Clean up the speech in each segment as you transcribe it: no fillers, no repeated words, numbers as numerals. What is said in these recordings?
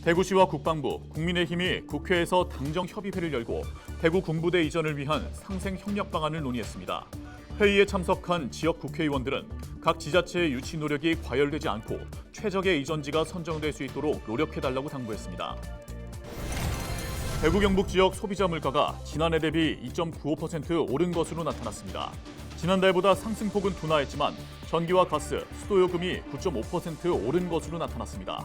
대구시와 국방부, 국민의힘이 국회에서 당정협의회를 열고 대구 군부대 이전을 위한 상생 협력 방안을 논의했습니다. 회의에 참석한 지역 국회의원들은 각 지자체의 유치 노력이 과열되지 않고 최적의 이전지가 선정될 수 있도록 노력해달라고 당부했습니다. 대구 경북 지역 소비자 물가가 지난해 대비 2.95% 오른 것으로 나타났습니다. 지난달보다 상승폭은 둔화했지만 전기와 가스, 수도요금이 9.5% 오른 것으로 나타났습니다.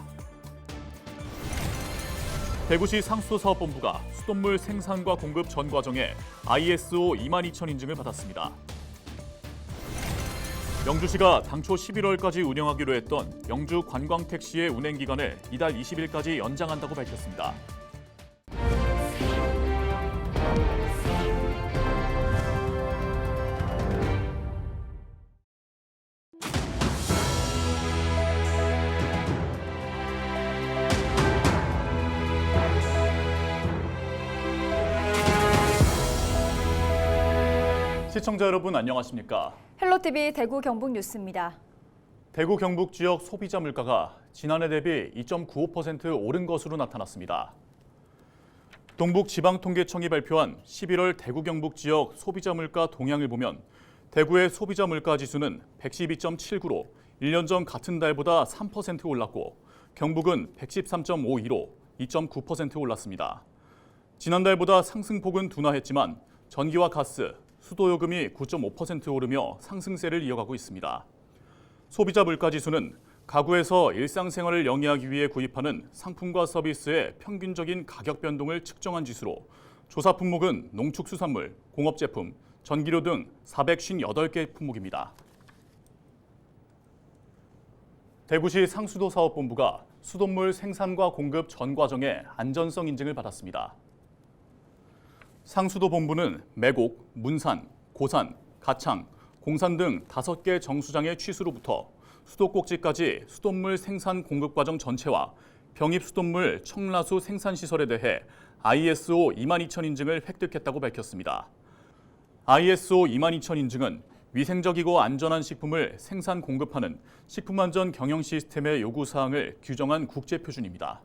대구시 상수도사업본부가 수돗물 생산과 공급 전 과정에 ISO 22000 인증을 받았습니다. 영주시가 당초 11월까지 운영하기로 했던 영주 관광택시의 운행 기간을 이달 20일까지 연장한다고 밝혔습니다. 시청자 여러분 안녕하십니까? 헬로티비 대구 경북 뉴스입니다. 대구 경북 지역 소비자 물가가 지난해 대비 2.95% 오른 것으로 나타났습니다. 동북지방통계청이 발표한 11월 대구 경북 지역 소비자 물가 동향을 보면 대구의 소비자 물가 지수는 112.79로 1년 전 같은 달보다 3% 올랐고 경북은 113.52로 2.9% 올랐습니다. 지난달보다 상승폭은 둔화했지만 전기와 가스, 수도요금이 9.5% 오르며 상승세를 이어가고 있습니다. 소비자 물가지수는 가구에서 일상생활을 영위하기 위해 구입하는 상품과 서비스의 평균적인 가격 변동을 측정한 지수로 조사 품목은 농축수산물, 공업제품, 전기료 등 458개 품목입니다. 대구시 상수도사업본부가 수돗물 생산과 공급 전 과정의 안전성 인증을 받았습니다. 상수도 본부는 매곡, 문산, 고산, 가창, 공산 등 5개 정수장의 취수로부터 수도꼭지까지 수돗물 생산 공급 과정 전체와 병입 수돗물 청라수 생산 시설에 대해 ISO 22000 인증을 획득했다고 밝혔습니다. ISO 22000 인증은 위생적이고 안전한 식품을 생산 공급하는 식품안전 경영 시스템의 요구 사항을 규정한 국제 표준입니다.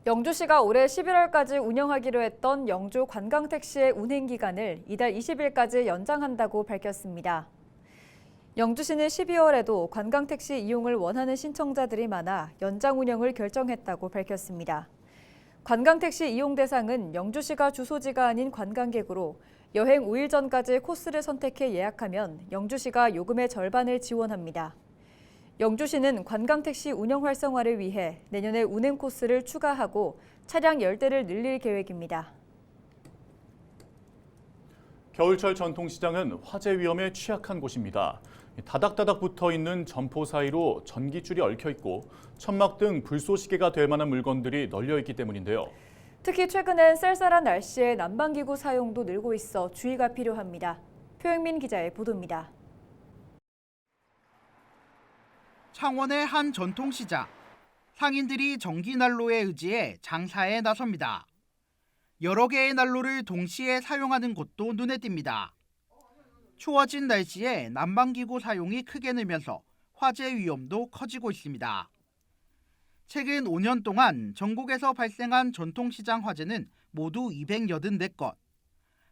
영주시가 올해 11월까지 운영하기로 했던 영주 관광택시의 운행 기간을 이달 20일까지 연장한다고 밝혔습니다. 영주시는 12월에도 관광택시 이용을 원하는 신청자들이 많아 연장 운영을 결정했다고 밝혔습니다. 관광택시 이용 대상은 영주시가 주소지가 아닌 관광객으로 여행 5일 전까지 코스를 선택해 예약하면 영주시가 요금의 절반을 지원합니다. 영주시는 관광택시 운영 활성화를 위해 내년에 운행 코스를 추가하고 차량 열대를 늘릴 계획입니다. 겨울철 전통시장은 화재 위험에 취약한 곳입니다. 다닥다닥 붙어 있는 점포 사이로 전기줄이 얽혀 있고 천막 등 불쏘시개가 될 만한 물건들이 널려 있기 때문인데요. 특히 최근엔 쌀쌀한 날씨에 난방기구 사용도 늘고 있어 주의가 필요합니다. 표영민 기자의 보도입니다. 창원의 한 전통시장. 상인들이 전기난로에 의지해 장사에 나섭니다. 여러 개의 난로를 동시에 사용하는 곳도 눈에 띕니다. 추워진 날씨에 난방기구 사용이 크게 늘면서 화재 위험도 커지고 있습니다. 최근 5년 동안 전국에서 발생한 전통시장 화재는 모두 284건.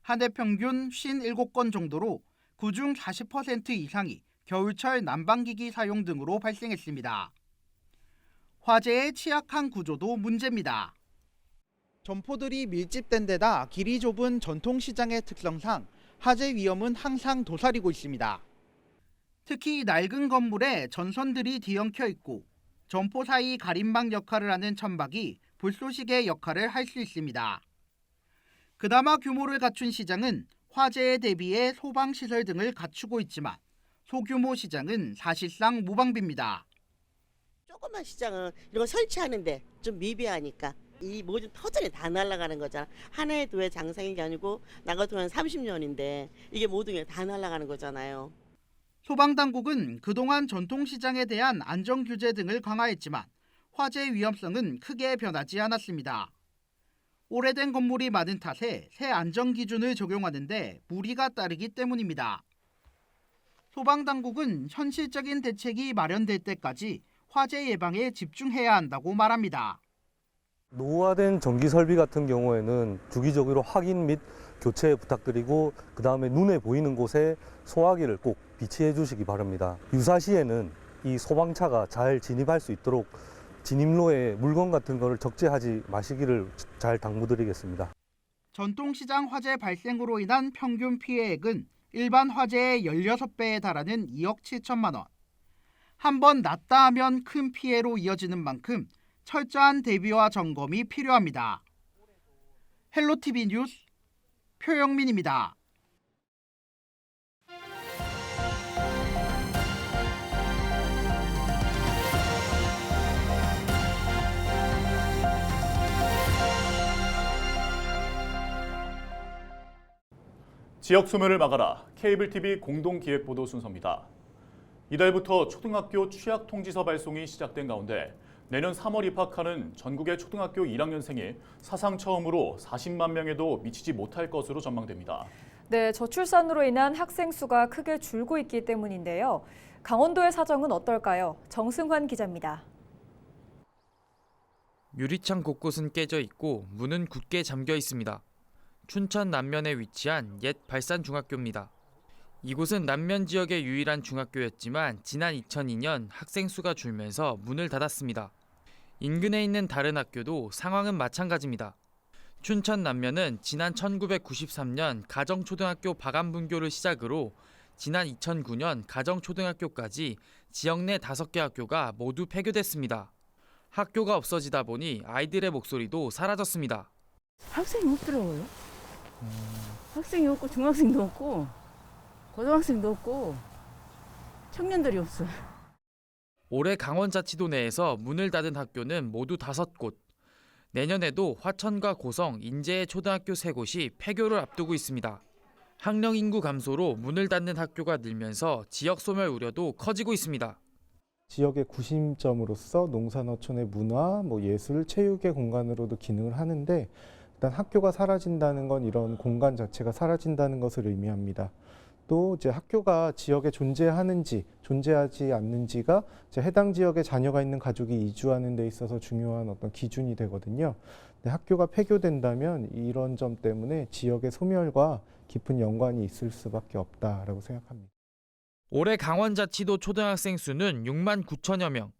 한 해 평균 57건 정도로 그중 40% 이상이 겨울철 난방기기 사용 등으로 발생했습니다. 화재에 취약한 구조도 문제입니다. 점포들이 밀집된 데다 길이 좁은 전통시장의 특성상 화재 위험은 항상 도사리고 있습니다. 특히 낡은 건물에 전선들이 뒤엉켜 있고 점포 사이 가림막 역할을 하는 천막이 불쏘시개 역할을 할 수 있습니다. 그나마 규모를 갖춘 시장은 화재에 대비해 소방시설 등을 갖추고 있지만 소규모 시장은 사실상 무방비입니다. 조그만 시장은 이런 거 설치하는데 좀 미비하니까 이 모든 터전이 다 날아가는 거잖아. 하나의 도에 장사인 게 아니고 나 같은 경우는 30년인데 이게 모든 게 다 날아가는 거잖아요. 소방당국은 그동안 전통시장에 대한 안전규제 등을 강화했지만 화재 위험성은 크게 변하지 않았습니다. 오래된 건물이 많은 탓에 새 안전기준을 적용하는데 무리가 따르기 때문입니다. 소방당국은 현실적인 대책이 마련될 때까지 화재 예방에 집중해야 한다고 말합니다. 노후화된 전기 설비 같은 경우에는 주기적으로 확인 및 교체 부탁드리고 그다음에 눈에 보이는 곳에 소화기를 꼭 비치해 주시기 바랍니다. 유사시에는 이 소방차가 잘 진입할 수 있도록 진입로에 물건 같은 거를 적재하지 마시기를 잘 당부드리겠습니다. 전통시장 화재 발생으로 인한 평균 피해액은 일반 화재의 16배에 달하는 2억 7천만 원. 한 번 났다 하면 큰 피해로 이어지는 만큼 철저한 대비와 점검이 필요합니다. 헬로티비 뉴스 표영민입니다. 지역 소멸을 막아라. 케이블 TV 공동 기획 보도 순서입니다. 이달부터 초등학교 취약 통지서 발송이 시작된 가운데 내년 3월 입학하는 전국의 초등학교 1학년생이 사상 처음으로 40만 명에도 미치지 못할 것으로 전망됩니다. 네, 저출산으로 인한 학생 수가 크게 줄고 있기 때문인데요. 강원도의 사정은 어떨까요? 정승환 기자입니다. 유리창 곳곳은 깨져 있고 문은 굳게 잠겨 있습니다. 춘천 남면에 위치한 옛 발산중학교입니다. 이곳은 남면 지역의 유일한 중학교였지만 지난 2002년 학생 수가 줄면서 문을 닫았습니다. 인근에 있는 다른 학교도 상황은 마찬가지입니다. 춘천 남면은 지난 1993년 가정초등학교 박안분교를 시작으로 지난 2009년 가정초등학교까지 지역 내 5개 학교가 모두 폐교됐습니다. 학교가 없어지다 보니 아이들의 목소리도 사라졌습니다. 학생이 없더라고요. 학생이 없고 중학생도 없고 고등학생도 없고 청년들이 없어요. 올해 강원자치도 내에서 문을 닫은 학교는 모두 5곳. 내년에도 화천과 고성, 인제의 초등학교 3곳이 폐교를 앞두고 있습니다. 학령 인구 감소로 문을 닫는 학교가 늘면서 지역 소멸 우려도 커지고 있습니다. 지역의 구심점으로서 농산어촌의 문화, 예술, 체육의 공간으로도 기능을 하는데 일단 학교가 사라진다는 건 이런 공간 자체가 사라진다는 것을 의미합니다. 또 이제 학교가 지역에 존재하는지 존재하지 않는지가 이제 해당 지역에 자녀가 있는 가족이 이주하는 데 있어서 중요한 어떤 기준이 되거든요. 근데 학교가 폐교된다면 이런 점 때문에 지역의 소멸과 깊은 연관이 있을 수밖에 없다라고 생각합니다. 올해 강원자치도 초등학생 수는 6만 9천여 명,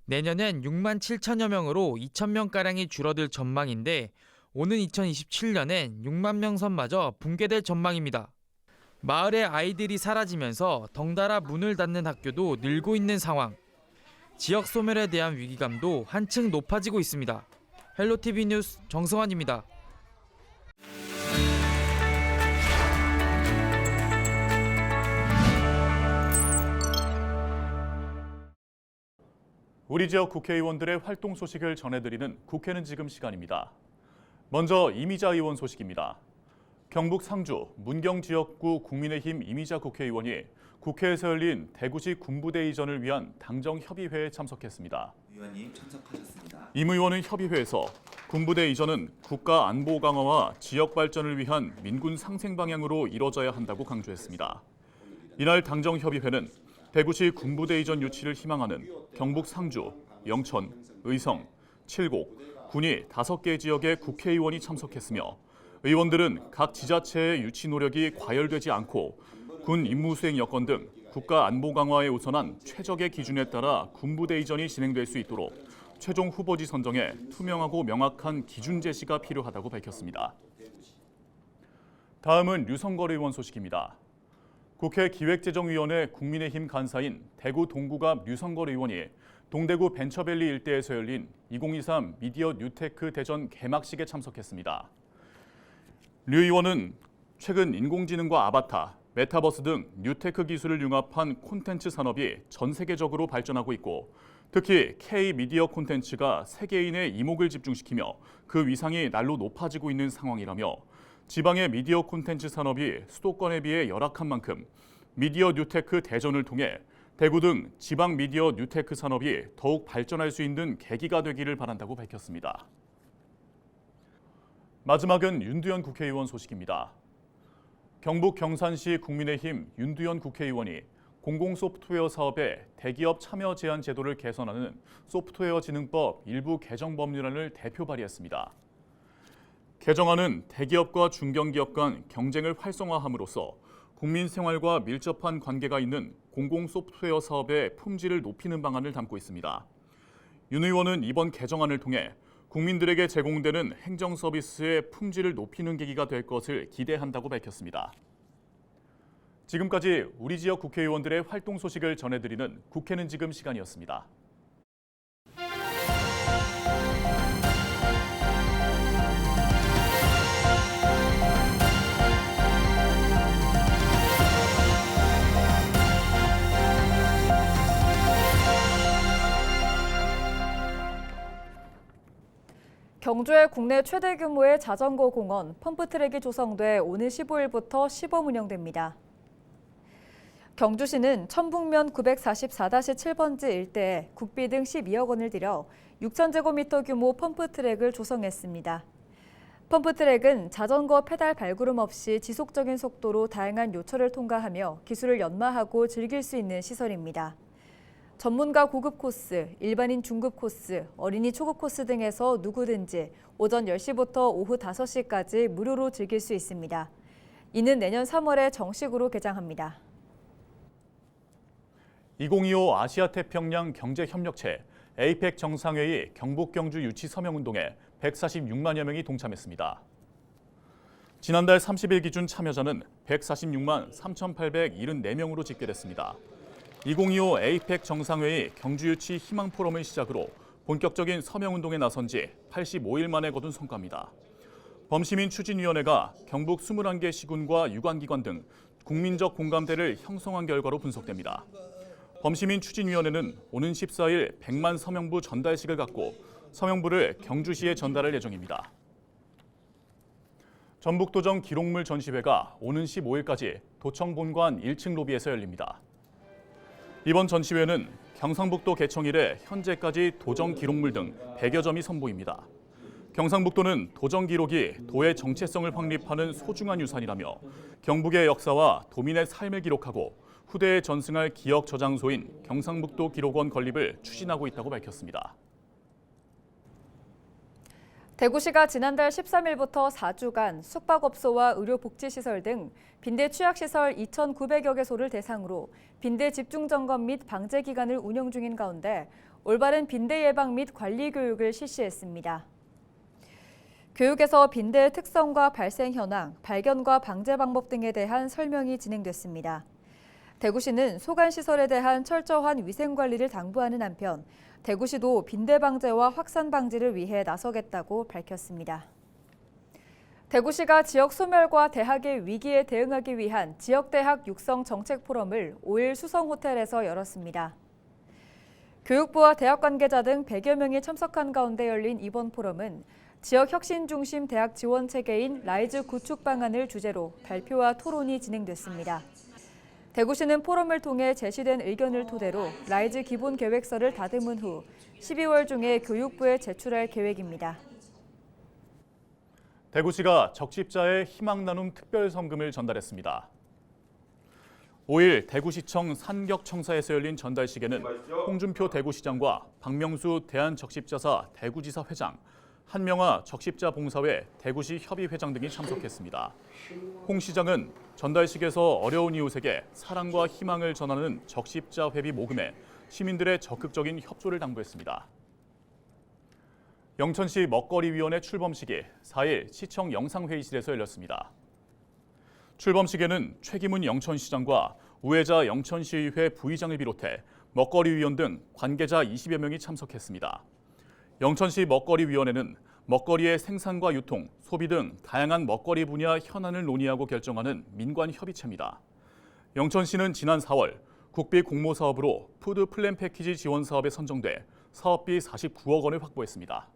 내년엔 6만 7천여 명으로 2천 명가량이 줄어들 전망인데 오는 2027년엔 6만 명 선마저 붕괴될 전망입니다. 마을의 아이들이 사라지면서 덩달아 문을 닫는 학교도 늘고 있는 상황. 지역 소멸에 대한 위기감도 한층 높아지고 있습니다. 헬로티비 뉴스 정승환입니다. 우리 지역 국회의원들의 활동 소식을 전해드리는 국회는 지금 시간입니다. 먼저 이미자 의원 소식입니다. 경북 상주 문경 지역구 국민의힘 이미자 국회의원이 국회에서 열린 대구시 군부대 이전을 위한 당정 협의회에 참석했습니다. 의원님 참석하셨습니다. 임 의원은 협의회에서 군부대 이전은 국가 안보 강화와 지역 발전을 위한 민군 상생 방향으로 이뤄져야 한다고 강조했습니다. 이날 당정 협의회는 대구시 군부대 이전 유치를 희망하는 경북 상주, 영천, 의성, 칠곡, 군위 5개 지역의 국회의원이 참석했으며 의원들은 각 지자체의 유치 노력이 과열되지 않고 군 임무 수행 여건 등 국가 안보 강화에 우선한 최적의 기준에 따라 군부대 이전이 진행될 수 있도록 최종 후보지 선정에 투명하고 명확한 기준 제시가 필요하다고 밝혔습니다. 다음은 류성걸 의원 소식입니다. 국회 기획재정위원회 국민의힘 간사인 대구 동구갑 류성걸 의원이 동대구 벤처밸리 일대에서 열린 2023 미디어 뉴테크 대전 개막식에 참석했습니다. 류 의원은 최근 인공지능과 아바타, 메타버스 등 뉴테크 기술을 융합한 콘텐츠 산업이 전 세계적으로 발전하고 있고 특히 K-미디어 콘텐츠가 세계인의 이목을 집중시키며 그 위상이 날로 높아지고 있는 상황이라며 지방의 미디어 콘텐츠 산업이 수도권에 비해 열악한 만큼 미디어 뉴테크 대전을 통해 대구 등 지방 미디어 뉴테크 산업이 더욱 발전할 수 있는 계기가 되기를 바란다고 밝혔습니다. 마지막은 윤두현 국회의원 소식입니다. 경북 경산시 국민의힘 윤두현 국회의원이 공공소프트웨어 사업에 대기업 참여 제한 제도를 개선하는 소프트웨어진흥법 일부 개정 법률안을 대표 발의했습니다. 개정안은 대기업과 중견기업 간 경쟁을 활성화함으로써 국민 생활과 밀접한 관계가 있는 공공소프트웨어 사업의 품질을 높이는 방안을 담고 있습니다. 윤 의원은 이번 개정안을 통해 국민들에게 제공되는 행정 서비스의 품질을 높이는 계기가 될 것을 기대한다고 밝혔습니다. 지금까지 우리 지역 국회의원들의 활동 소식을 전해드리는 국회는 지금 시간이었습니다. 경주의 국내 최대 규모의 자전거 공원 펌프트랙이 조성돼 오는 15일부터 시범 운영됩니다. 경주시는 천북면 944-7번지 일대에 국비 등 12억 원을 들여 6,000제곱미터 규모 펌프트랙을 조성했습니다. 펌프트랙은 자전거 페달 발구름 없이 지속적인 속도로 다양한 요철을 통과하며 기술을 연마하고 즐길 수 있는 시설입니다. 전문가 고급 코스, 일반인 중급 코스, 어린이 초급 코스 등에서 누구든지 오전 10시부터 오후 5시까지 무료로 즐길 수 있습니다. 이는 내년 3월에 정식으로 개장합니다. 2025 아시아태평양 경제협력체 APEC 정상회의 경북 경주 유치 서명운동에 146만여 명이 동참했습니다. 지난달 30일 기준 참여자는 146만 3,874명으로 집계됐습니다. 2025 APEC 정상회의 경주 유치 희망 포럼을 시작으로 본격적인 서명운동에 나선 지 85일 만에 거둔 성과입니다. 범시민 추진위원회가 경북 21개 시군과 유관기관 등 국민적 공감대를 형성한 결과로 분석됩니다. 범시민 추진위원회는 오는 14일 100만 서명부 전달식을 갖고 서명부를 경주시에 전달할 예정입니다. 전북도정 기록물 전시회가 오는 15일까지 도청 본관 1층 로비에서 열립니다. 이번 전시회는 경상북도 개청 이래 현재까지 도정 기록물 등 100여 점이 선보입니다. 경상북도는 도정 기록이 도의 정체성을 확립하는 소중한 유산이라며 경북의 역사와 도민의 삶을 기록하고 후대에 전승할 기억 저장소인 경상북도 기록원 건립을 추진하고 있다고 밝혔습니다. 대구시가 지난달 13일부터 4주간 숙박업소와 의료복지시설 등 빈대 취약시설 2,900여 개소를 대상으로 빈대 집중점검 및 방제 기간을 운영 중인 가운데 올바른 빈대 예방 및 관리 교육을 실시했습니다. 교육에서 빈대의 특성과 발생 현황, 발견과 방제 방법 등에 대한 설명이 진행됐습니다. 대구시는 소관시설에 대한 철저한 위생관리를 당부하는 한편 대구시도 빈대 방제와 확산 방지를 위해 나서겠다고 밝혔습니다. 대구시가 지역 소멸과 대학의 위기에 대응하기 위한 지역대학 육성 정책 포럼을 5일 수성호텔에서 열었습니다. 교육부와 대학 관계자 등 100여 명이 참석한 가운데 열린 이번 포럼은 지역 혁신 중심 대학 지원 체계인 라이즈 구축 방안을 주제로 발표와 토론이 진행됐습니다. 대구시는 포럼을 통해 제시된 의견을 토대로 라이즈 기본 계획서를 다듬은 후 12월 중에 교육부에 제출할 계획입니다. 대구시가 적십자의 희망 나눔 특별 성금을 전달했습니다. 5일 대구시청 산격청사에서 열린 전달식에는 홍준표 대구시장과 박명수 대한적십자사 대구지사 회장, 한명화 적십자봉사회 대구시 협의회장 등이 참석했습니다. 홍 시장은 전달식에서 어려운 이웃에게 사랑과 희망을 전하는 적십자 회비 모금에 시민들의 적극적인 협조를 당부했습니다. 영천시 먹거리위원회 출범식이 4일 시청 영상회의실에서 열렸습니다. 출범식에는 최기문 영천시장과 우혜자 영천시의회 부의장을 비롯해 먹거리위원 등 관계자 20여 명이 참석했습니다. 영천시 먹거리위원회는 먹거리의 생산과 유통, 소비 등 다양한 먹거리 분야 현안을 논의하고 결정하는 민관협의체입니다. 영천시는 지난 4월 국비 공모 사업으로 푸드 플랜 패키지 지원 사업에 선정돼 사업비 49억 원을 확보했습니다.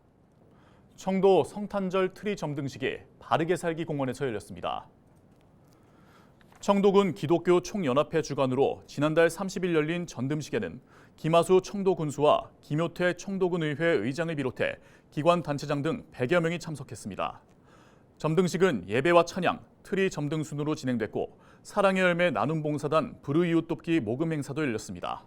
청도 성탄절 트리 점등식이 바르게 살기 공원에서 열렸습니다. 청도군 기독교 총연합회 주관으로 지난달 30일 열린 전등식에는 김하수 청도군수와 김효태 청도군의회 의장을 비롯해 기관 단체장 등 100여 명이 참석했습니다. 점등식은 예배와 찬양, 트리 점등 순으로 진행됐고 사랑의 열매 나눔 봉사단 불우이웃 돕기 모금 행사도 열렸습니다.